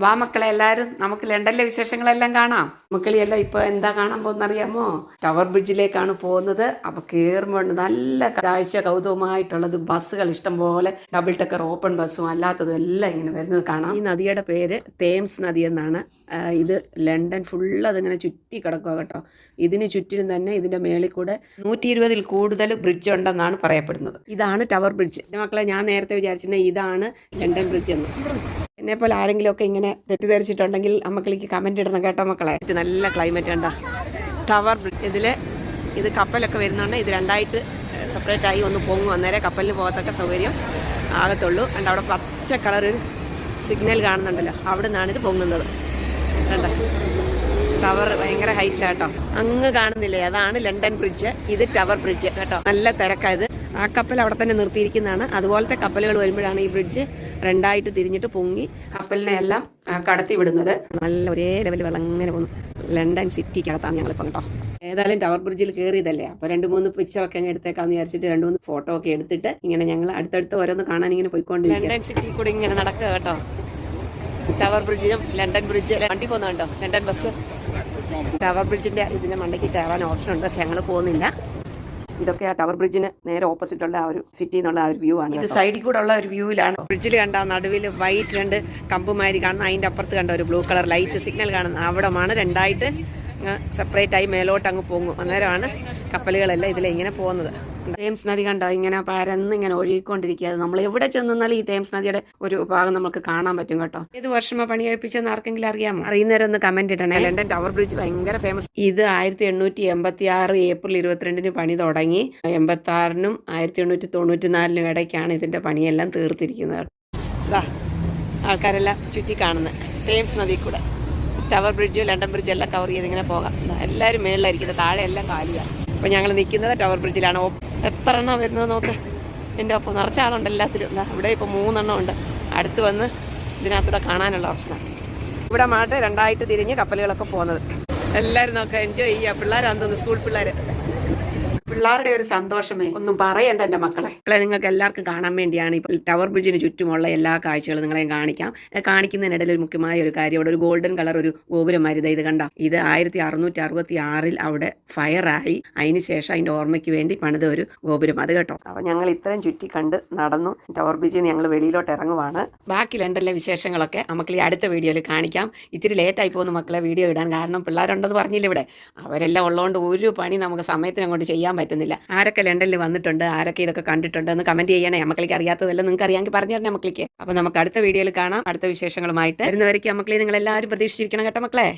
വാ മക്കളെ എല്ലാവരും നമുക്ക് ലണ്ടനിലെ വിശേഷങ്ങളെല്ലാം കാണാം. മക്കളിയെല്ലാം ഇപ്പോൾ എന്താ കാണാൻ പോകുന്നറിയാമോ? ടവർ ബ്രിഡ്ജിലേക്കാണ് പോകുന്നത്. അപ്പോൾ കയറുമ്പോൾ നല്ല കാഴ്ച കൗതുകമായിട്ടുള്ളത് ബസ്സുകൾ ഇഷ്ടം പോലെ, ഡബിൾ ടക്കർ ഓപ്പൺ ബസ്സും അല്ലാത്തതും എല്ലാം ഇങ്ങനെ വരുന്നത് കാണാം. ഈ നദിയുടെ പേര് തേംസ് നദി എന്നാണ്. ഇത് ലണ്ടൻ ഫുള്ള് അതിങ്ങനെ ചുറ്റി കിടക്കുക കേട്ടോ. ഇതിന് ചുറ്റിനും തന്നെ ഇതിൻ്റെ മേളിൽ കൂടെ 120-ൽ കൂടുതൽ ബ്രിഡ്ജ് ഉണ്ടെന്നാണ് പറയപ്പെടുന്നത്. ഇതാണ് ടവർ ബ്രിഡ്ജ്. മക്കളെ ഞാൻ നേരത്തെ വിചാരിച്ചിട്ടുണ്ടെങ്കിൽ ഇതാണ് ലണ്ടൻ ബ്രിഡ്ജ് എന്ന്. എന്നെപ്പോലെ ആരെങ്കിലുമൊക്കെ ഇങ്ങനെ തെറ്റിദ്ധരിച്ചിട്ടുണ്ടെങ്കിൽ അമ്മക്കളിക്ക് കമൻറ്റ് ഇടണം കേട്ടോ മക്കളെ. നല്ല ക്ലൈമറ്റ് ഉണ്ടാ ടവർ ബ്രിഡ്ജ്. ഇത് കപ്പലൊക്കെ വരുന്നുണ്ട്. ഇത് രണ്ടായിട്ട് സെപ്പറേറ്റ് ആയി ഒന്ന് പൊങ്ങും, അന്നേരം കപ്പലിന് പോകത്തക്ക സൗകര്യം ആകത്തുള്ളൂ. and അവിടെ പച്ച കളർ സിഗ്നൽ കാണുന്നുണ്ടല്ലോ, അവിടെ നിന്നാണ് ഇത് പൊങ്ങുന്നത്. കണ്ട ടവർ ഭയങ്കര ഹൈറ്റ് കേട്ടോ. അങ്ങ് കാണുന്നില്ലേ, അതാണ് ലണ്ടൻ ബ്രിഡ്ജ്. ഇത് ടവർ ബ്രിഡ്ജ് കേട്ടോ. നല്ല തിരക്കായത്. ആ കപ്പൽ അവിടെ തന്നെ നിർത്തിയിരിക്കുന്നതാണ്. അതുപോലത്തെ കപ്പലുകൾ വരുമ്പോഴാണ് ഈ ബ്രിഡ്ജ് രണ്ടായിട്ട് തിരിഞ്ഞിട്ട് പൊങ്ങി കപ്പലിനെ എല്ലാം കടത്തി വിടുന്നത്. നല്ല ഒരേ ലെവൽ വെള്ളം അങ്ങനെ പോകുന്നു. ലണ്ടൻ സിറ്റിക്കകത്താണ് ഞങ്ങളിപ്പം കേട്ടോ. ഏതായാലും ടവർ ബ്രിഡ്ജിൽ കയറിയതല്ലേ, അപ്പോൾ 2-3 പിക്ചറൊക്കെ അങ്ങ് എടുത്തേക്കാന്ന് വിചാരിച്ചിട്ട് 2-3 ഫോട്ടോ ഒക്കെ എടുത്തിട്ട് ഇങ്ങനെ ഞങ്ങൾ അടുത്തടുത്ത് ഓരോന്ന് കാണാൻ ഇങ്ങനെ പോയിക്കൊണ്ടിരിക്കും. ലണ്ടൻ സിറ്റി കൂടെ ഇങ്ങനെ നടക്കുക കേട്ടോ. ടവർ ബ്രിഡ്ജിലും ലണ്ടൻ ബ്രിഡ്ജ് വണ്ടി പോകുന്നുണ്ടോ, ലണ്ടൻ ബസ്. ടവർ ബ്രിഡ്ജിൻ്റെ ഇതിൻ്റെ മണ്ടയ്ക്ക് കയറാൻ ഓപ്ഷൻ ഉണ്ട്, പക്ഷെ ഞങ്ങൾ പോകുന്നില്ല. ഇതൊക്കെ ആ ടവർ ബ്രിഡ്ജിന് നേരെ ഓപ്പോസിറ്റുള്ള ആ ഒരു സിറ്റി എന്നുള്ള ആ ഒരു വ്യൂ ആണ്. ഇത് സൈഡിൽ കൂടെ ഉള്ള ഒരു വ്യൂവിലാണ്. ബ്രിഡ്ജിൽ കണ്ട നടുവിൽ വൈറ്റ് 2 കമ്പുമാരി കാണുന്ന, അതിൻ്റെ അപ്പുറത്ത് കണ്ട ഒരു ബ്ലൂ കളർ ലൈറ്റ് സിഗ്നൽ കാണുന്ന അവിടമാണ് രണ്ടായിട്ട് സെപ്പറേറ്റ് ആയി മേലോട്ട് അങ്ങ് പോകും. അന്നേരമാണ് കപ്പലുകളെല്ലാം ഇതിലിങ്ങനെ പോകുന്നത്. തേംസ് നദി കണ്ടോ, ഇങ്ങനെ പരന്ന് ഇങ്ങനെ ഒഴുകിക്കൊണ്ടിരിക്കുക. നമ്മൾ എവിടെ ചെന്നാലും ഈ തേംസ് നദിയുടെ ഒരു ഭാഗം നമുക്ക് കാണാൻ പറ്റും കേട്ടോ. ഏത് വർഷമോ പണി കഴിപ്പിച്ചെന്ന് ആർക്കെങ്കിലും അറിയാമോ? അറിയുന്നവരെ ഒന്ന് കമന്റ് ഇടണേ. ലണ്ടൻ ടവർ ബ്രിഡ്ജ് ഭയങ്കര ഫേമസ്. ഇത് 1886 ഏപ്രിൽ 22 പണി തുടങ്ങി. 86-നും 1894-നും ഇടയ്ക്കാണ് ഇതിന്റെ പണിയെല്ലാം തീർത്തിരിക്കുന്നത്. ആൾക്കാരെല്ലാം ചുറ്റി കാണുന്നത് തേംസ് നദി കൂടെ. ടവർ ബ്രിഡ്ജ് ലണ്ടൻ ബ്രിഡ്ജ് എല്ലാം കവർ ചെയ്ത് ഇങ്ങനെ പോകാം. എല്ലാവരും മേളിലായിരിക്കുന്നത്, താഴെ എല്ലാം കാലിയാണ്. അപ്പോൾ ഞങ്ങൾ നിൽക്കുന്നത് ടവർ ബ്രിഡ്ജിലാണ്. എത്ര എണ്ണം വരുന്നത് നോക്ക്. എൻ്റെ ഒപ്പം നിറച്ച ആളുണ്ട് എല്ലാത്തിലും. ഇവിടെ ഇപ്പോൾ 3 എണ്ണം ഉണ്ട്. അടുത്ത് വന്ന് ഇതിനകത്തൂടെ കാണാനുള്ള ഓപ്ഷനാണ്. ഇവിടെ മാട്ട് രണ്ടായിട്ട് തിരിഞ്ഞ് കപ്പലുകളൊക്കെ പോകുന്നത്. എല്ലാവരും നോക്കാം, എൻജോയ് ചെയ്യുക. പിള്ളേരാന്ന് തോന്നുന്നു, സ്കൂൾ പിള്ളേരുടെ ഒരു സന്തോഷമേ ഒന്നും പറയണ്ട എൻ്റെ മക്കളെ. നിങ്ങൾക്ക് എല്ലാവർക്കും കാണാൻ വേണ്ടിയാണ് ഇപ്പോൾ ടവർ ബ്രിഡ്ജിന് ചുറ്റുമുള്ള എല്ലാ കാഴ്ചകളും നിങ്ങളെയും കാണിക്കാം. കാണിക്കുന്നതിനിടയിൽ ഒരു മുഖ്യമായ ഒരു കാര്യം, അവിടെ ഒരു ഗോൾഡൻ കളർ ഒരു ഗോപുരം മരുത ഇത് കണ്ട. ഇത് 1666 അവിടെ ഫയറായി. അതിന് ശേഷം അതിൻ്റെ ഓർമ്മയ്ക്ക് വേണ്ടി പണിത ഒരു ഗോപുരം അത് കേട്ടോ. അപ്പോൾ ഞങ്ങൾ ഇത്രയും ചുറ്റി കണ്ട് നടന്നു. ടവർ ബ്രിഡ്ജിൽ ഞങ്ങൾ വെളിയിലോട്ട് ഇറങ്ങുവാണ്. ബാക്കി ലണ്ടനിലെ വിശേഷങ്ങളൊക്കെ നമുക്ക് ഈ അടുത്ത വീഡിയോയിൽ കാണിക്കാം. ഇത്തിരി ലേറ്റായി പോകുന്നു മക്കളെ വീഡിയോ ഇടാൻ, കാരണം പിള്ളേരുണ്ടെന്ന് പറഞ്ഞില്ല ഇവിടെ. അവരെല്ലാം ഉള്ളതുകൊണ്ട് ഒരു പണി നമുക്ക് സമയത്തിന് അങ്ങോട്ട് ചെയ്യാൻ പറ്റുന്നില്ല. ആരൊക്കെ ലണ്ടനിൽ വന്നിട്ടുണ്ട്, ആരൊക്കെ ഇതൊക്കെ കണ്ടിട്ടുണ്ട് എന്ന് കമന്റ് ചെയ്യണേ. മക്കളിക്ക് അറിയാത്തതെല്ലാം നിങ്ങൾക്ക് അറിയാമെങ്കിൽ പറഞ്ഞു തരണേ മക്കളിക്ക്. അപ്പോൾ നമുക്ക് അടുത്ത വീഡിയോയിൽ കാണാം. അടുത്ത വിശേഷങ്ങളുമായിട്ട് വരുന്നവരേക്ക് മക്കളെ നിങ്ങൾ എല്ലാവരും പ്രതീക്ഷിച്ചിരിക്കണം കേട്ടോ മക്കളെ.